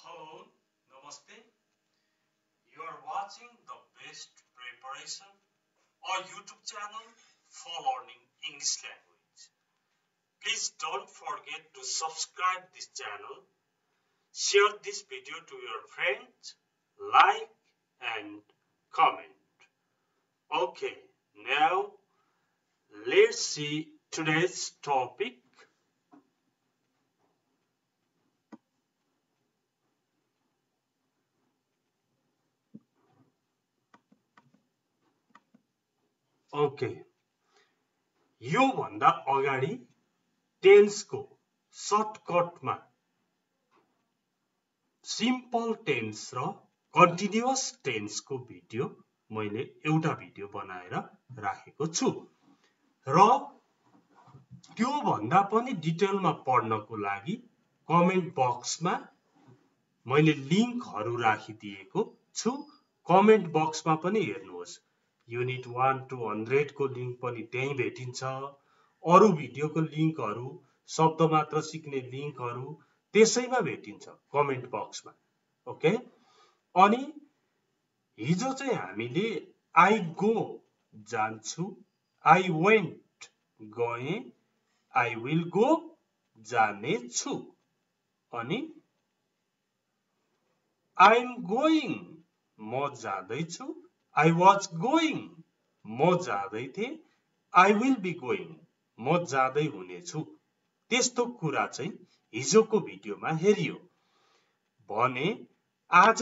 Hello, Namaste. You are watching the best preparation or YouTube channel for learning English language. Please don't forget to subscribe this channel, share this video to your friends, like and comment. Okay, now let's see today's topic. Okay, यो भन्दा अगाडि टेन्सको सर्टकटमा simple tense र continuous टेन्सको video मैले एउटा video बनाएर राखेको छु र त्यो भन्दा पनि डिटेलमा पढ्नको लागि कमेन्ट बक्समा मैले लिंकहरु राखिदिएको छु। कमेन्ट बक्समा पनि हेर्नुहोस्, युनिट 1 to 100 को लिंक पनि त्यही भेटिन्छ। अरु भिडियोको लिंकहरु, शब्द मात्र सिक्ने लिंकहरु त्यसैमा भेटिन्छ कमेन्ट बक्समा। ओके, अनि हिजो चाहिँ हामीले आई गो जान्छु, आई वेन्ट गए, आई विल गो जाने छु, अनि आई एम गोइङ म जाँदै छु, आई वाज गोइङ म जाँदै थिए, आई विल बी गोइङ म जाँदै हुनेछु। त्यस्तो कुरा चाहिँ हिजोको भिडियोमा हेरियो भने आज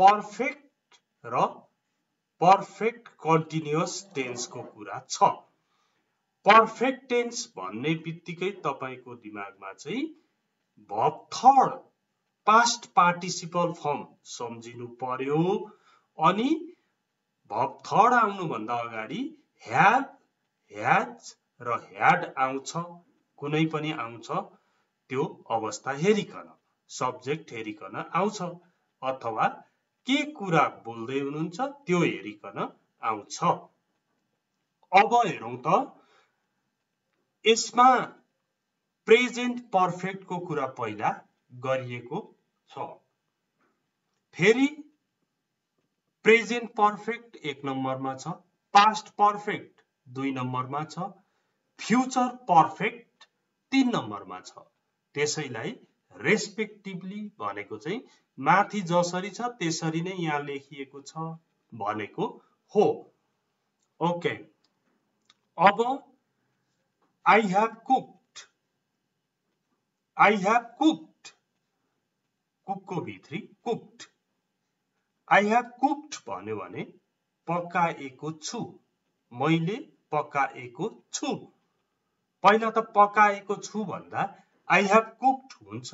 पर्फेक्ट र पर्फेक्ट कन्टिन्युअस टेन्सको कुरा छ। पर्फेक्ट टेन्स भन्ने बित्तिकै तपाईको दिमागमा चाहिँ verb third past participle form सम्झिनु पर्यो। अनि verb third आउनु भन्दा अगाडि have, has र had आउँछ, कुनै पनि आउँछ, त्यो अवस्था हेरिकन, सब्जेक्ट हेरिकन आउँछ, अथवा के कुरा बोल्दै हुनुहुन्छ त्यो हेरिकन आउँछ। अब हेरौं त यसमा प्रेजेन्ट पर्फेक्ट को कुरा पहिला गरिएको छ। फेरि प्रेजेन्ट पर्फेक्ट 1 नम्बरमा छ, पास्ट पर्फेक्ट 2 नम्बरमा छ, फ्युचर पर्फेक्ट 3 नम्बरमा छ। त्यसैलाई रेस्पेक्टिभली भनेको चाहिँ माथि जसरी छ त्यसरी नै यहाँ लेखिएको छ भनेको हो। ओके, अब I have cooked, I have cooked, cook को भित्री cooked, I have cooked भन्यो भने पकाएको छु, मैले पकाएको छु। पहिला त पकाएको छु भन्दा I have cooked हुन्छ,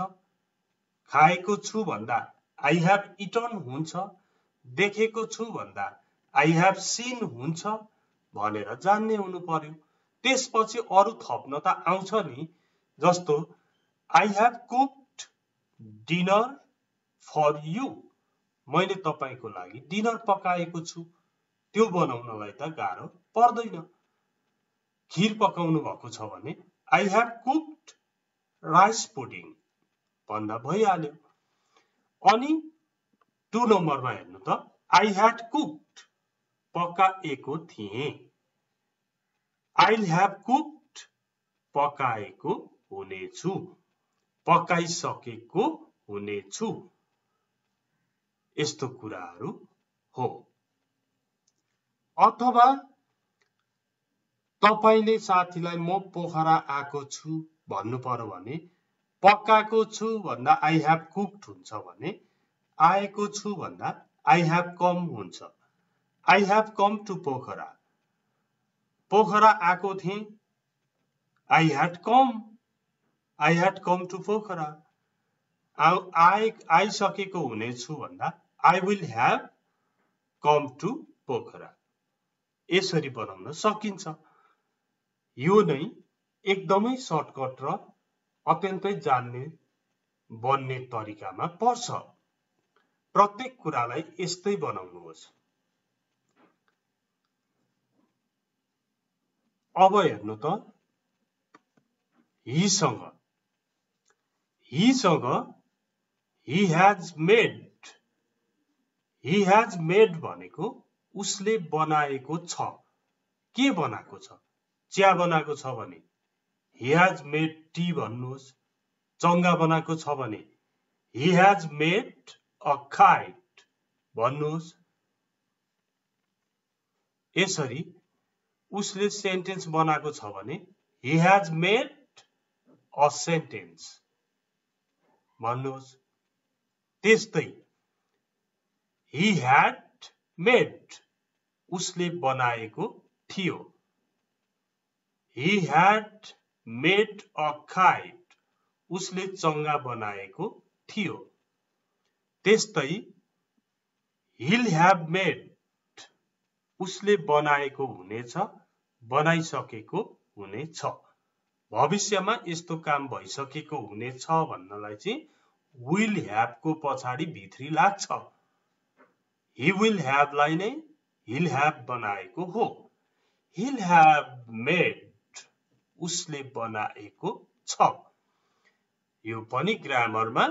खाएको छु भन्दा I have eaten हुन्छ, देखेको छु भन्दा I have seen हुन्छ भनेर जान्ने हुनु पर्यो। त्यसपछि अरु थप्न त आउँछ नि, जस्तो I have cooked dinner for you, मैले तपाईको लागि डिनर पकाएको छु। त्यो बनाउनलाई त गाह्रो पर्दैन। खीर पकाउनु भएको छ भने I have cooked rice pudding भन्दा भइहाल्यो। अनि 2 नम्बरमा हेर्नु त I had cooked पकाएको थिए, I'll have cooked पकाएको हुनेछु, पकाइसकेको हुनेछु। यस्तो कुराहरु हो। अथवा तपाईले साथीलाई म पोखरा आएको छु भन्नु पर्यो भने पकाएको छु भन्दा I have cooked हुन्छ भने आएको छु भन्दा I have come हुन्छ। I have come to Pokhara, Pokhara आएको थिए, I had come, I had come to Pokhara. आइसकेको हुनेछु भन्दा I will have come to Pokhara. यसरी बनाउन सकिन्छ। यो नै एकदमै सर्टकट र अत्यन्तै जान्ने बन्ने तरिकामा पर्छ। प्रत्येक कुरालाई यस्तै बनाउनुहोस्। अब हेर्नु त हिसँग he has made भनेको उसले बनाएको छ के बनाएको छ चिया बनाएको छ भने he has made tea भन्नुहोस् चंगा बनाएको छ भने he has made a kite भन्नुहोस् यसरी उसले सेन्टेन्स बनाएको छ भने he has made a sentence भन्नुहोस् त्यस्तै he had made उसले बनाएको थियो he had made a kite उसले चंगा बनाएको थियो त्यस्तै he'll have made उसले बनाएको हुनेछ बनाइसकेको हुनेछ भविष्यमा यस्तो काम भइसकेको हुनेछ भन्नलाई चाहिँ will have को पछाडी भित्री लाग्छ he will have लाई नै he'll have बनाएको हो he'll have made उसले बनाएको छ यो पनि ग्रामरमा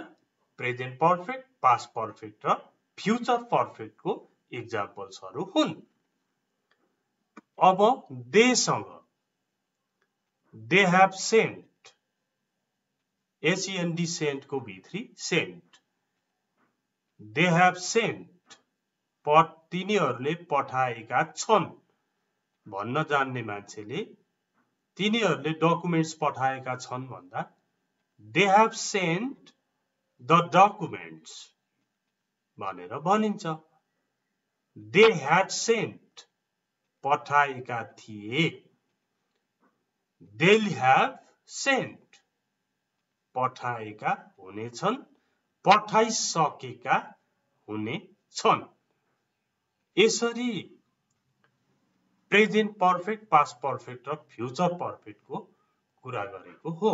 प्रेजेन्ट पर्फेक्ट पास्ट पर्फेक्ट र फ्युचर पर्फेक्ट को एक्जाम्पल्सहरु हुन् अब देसँग they have sent SEND sent को भित्री sent they have sent तिनीहरूले पठाएका छन् भन्न जान्ने मान्छेले तिनीहरूले डकुमेन्ट्स पठाएका छन् भन्दा they have sent the documents भनेर भनिन्छ they had sent पठाएका थिए they'll have sent पठाएका हुनेछन् पठाइसकेका हुनेछन् यसरी प्रेजेन्ट पर्फेक्ट पास्ट पर्फेक्ट र फ्युचर पर्फेक्ट को कुरा गरेको हो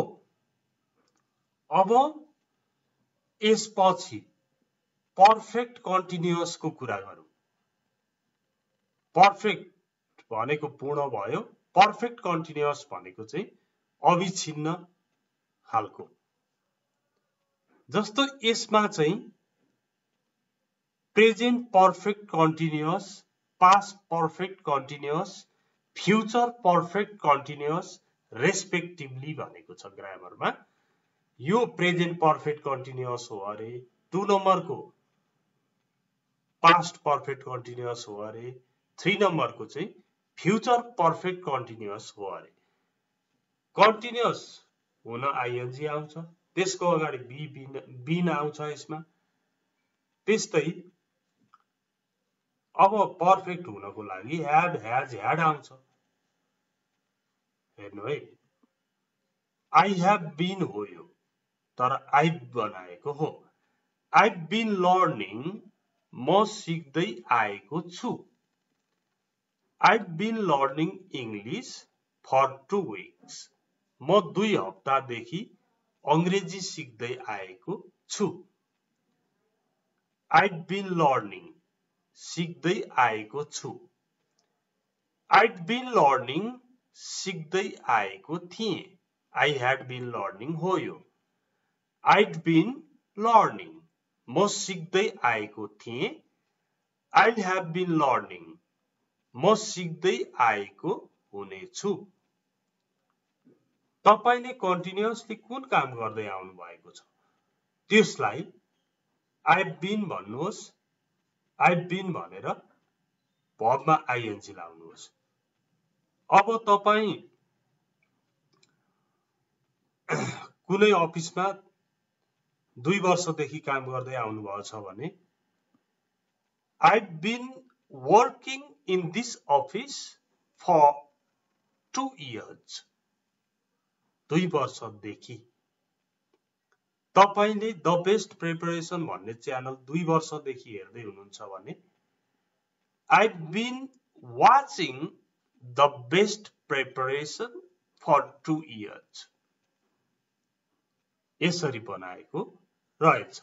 अब यसपछि पर्फेक्ट कन्टिन्युअस को कुरा गरौं पर्फेक्ट भनेको पूर्ण भयो पर्फेक्ट कन्टिन्युअस भनेको चाहिँ अविच्छिन्न खालको जस्तो यसमा चाहिँ present perfect continuous past perfect continuous future perfect continuous respectively भनेको छ ग्रामरमा यो प्रेजेन्ट पर्फेक्ट कन्टिन्युअस हो अरे 2 नम्बर को पास्ट पर्फेक्ट कन्टिन्युअस हो अरे 3 नम्बर को चाहिँ फ्युचर पर्फेक्ट कन्टिन्युअस हो अरे कन्टिन्युअस हुन आईएनजी आउँछ त्यसको अगाडि बीन आउँछ यसमा त्यस्तै अब पर्फेक्ट हुनको लागि have has had आउँछ हेर्नु है I have been हो यो तर I've बनाएको हो I've been learning म सिक्दै आएको छु I've been learning English for 2 weeks म 2 हप्तादेखि अंग्रेजी सिक्दै आएको छु I've been learning सिक्दै आएको छु I'd been learning सिक्दै आएको थिए I had been learning हो यो I'd been learning म सिक्दै आएको थिए I'd have been learning म सिक्दै आएको हुनेछु तपाईले कन्टिन्युअसली कुन काम गर्दै आउनु भएको छ त्यसलाई I've been भन्नुहोस् I've been भनेर भर्बमा आईएनजी लाउनुहोस् अब तपाई कुनै अफिसमा 2 वर्षदेखि काम गर्दै आउनु भएको छ भने I've been working in this office for 2 years 2 वर्षदेखि तपाईले द बेस्ट प्रिपरेसन भन्ने च्यानल 2 वर्षदेखि हेर्दै हुनुहुन्छ भने I've been watching the best preparation for 2 years यसरी बनाएको रहेछ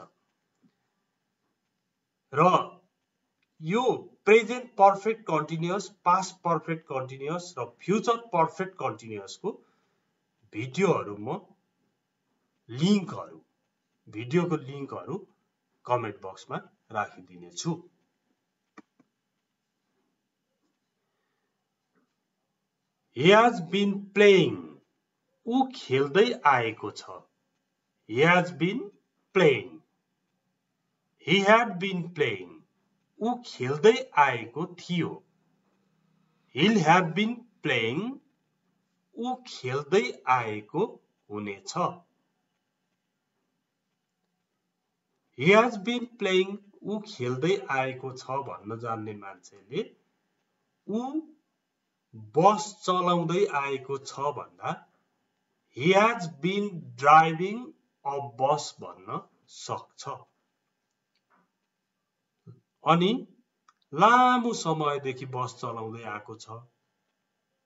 र यो present perfect continuous past perfect continuous र फ्युचर पर्फेक्ट कन्टिन्युअस को भिडियोहरु म भिडियोको लिंकहरु कमेन्ट बक्समा राखिदिनेछु। He has been playing. ऊ खेल्दै आएको छ। He has been playing. He had been playing. ऊ खेल्दै आएको थियो। He'll have been playing. ऊ खेल्दै आएको हुनेछ। He has been playing. ऊ खेल्दै आएको छ भन्न जान्ने मान्छेले ऊ बस चलाउँदै आएको छ भन्दा He has been driving a bus भन्न सक्छ। अनि लामो समयदेखि बस चलाउँदै आएको छ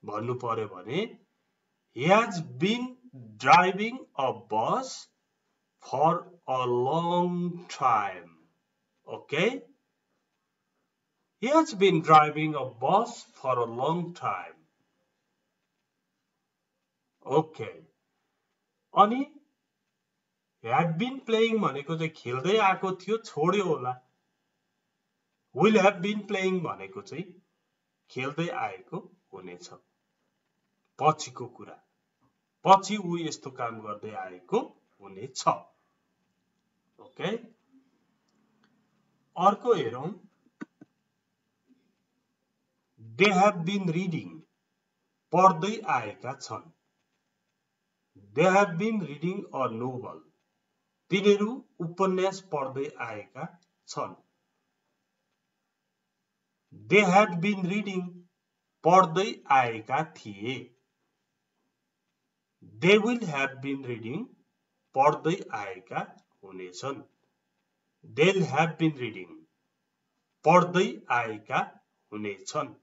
भन्नु पर्यो भने He has been driving a bus for a long time. Okay? He has been driving a bus for a long time. Okay. अनि had been playing भनेको चाहिँ खेल्दै आएको थियो छोड्यो होला। Will have been playing भनेको चाहिँ खेल्दै आएको हुनेछ। पछिको कुरा। पछि ऊ यस्तो काम गर्दै आएको हुनेछ। ओके? अर्को हेरौं। They have been reading. पढ्दै आएका छन्। They have been reading a novel. तिनीहरू उपन्यास पढ्दै आएका छन्। They had been reading. पढ्दै आएका थिए। They will have been reading. पढ्दै आएका हुनेछन्। They'll have been reading. पढ्दै आएका हुनेछन्।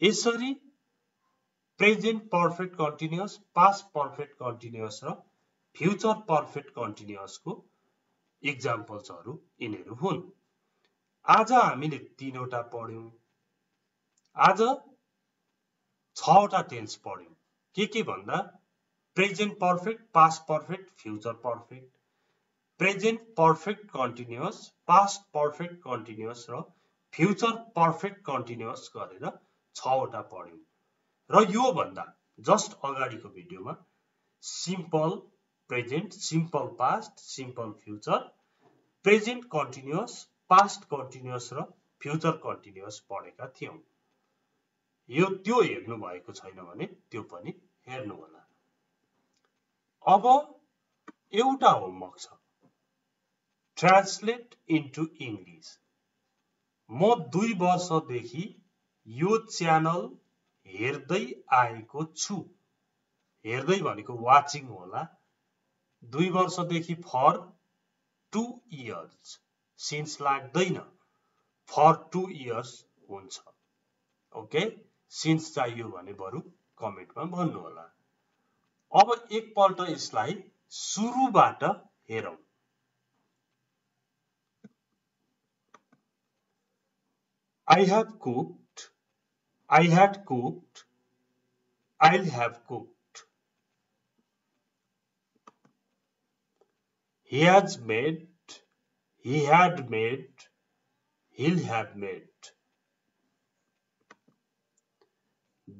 यसरी present perfect continuous, past perfect continuous र फ्युचर पर्फेक्ट कन्टिन्युअसको एक्जाम्पल्सहरू यिनीहरू हुन्। आज हामीले 3 वटा पढ्यौं। आज 6 वटा टेन्स पढ्यौं। के भन्दा present perfect, past perfect, future perfect, present perfect continuous, past perfect continuous र फ्युचर पर्फेक्ट कन्टिन्युअस गरेर 6 वटा पढ्यौं। र यो भन्दा जस्ट अगाडिको भिडियोमा simple present, simple past, simple future, present continuous, past continuous र फ्युचर कन्टिन्युअस पढेका थियौं। त्यो हेर्नु भएको छैन भने त्यो पनि हेर्नु होला। अब एउटा होमवर्क छ। Translate into English. म 2 वर्षदेखि यो च्यानल हेर्दै आएको छु। हेर्दै भनेको वाचिङ होला। 2 वर्षदेखि फर 2 इयर्स। सिन्स लाग्दैन। फर 2 इयर्स हुन्छ। ओके? सिन्स चाहियो भने बरु कमेन्टमा भन्नु होला। अब एकपल्ट यसलाई सुरुबाट हेरौं। I have cooked. I had cooked. I'll have cooked. He has made. He had made. He'll have made.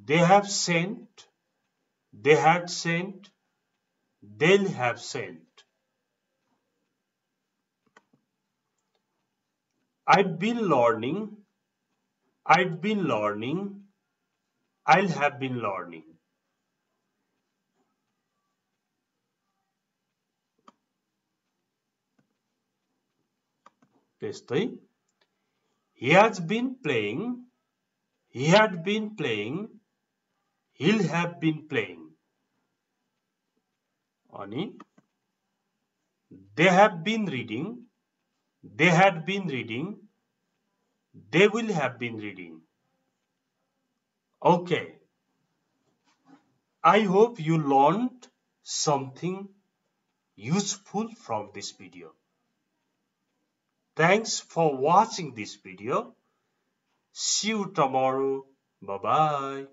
They have sent. They had sent. They'll have sent. I've been learning. I've been learning. I'll have been learning. त्यस्तै he has been playing. He had been playing. He'll have been playing. Ani they have been reading. They had been reading. They will have been reading. Okay. I hope you learned something useful from this video. Thanks for watching this video. See you tomorrow. Bye-bye.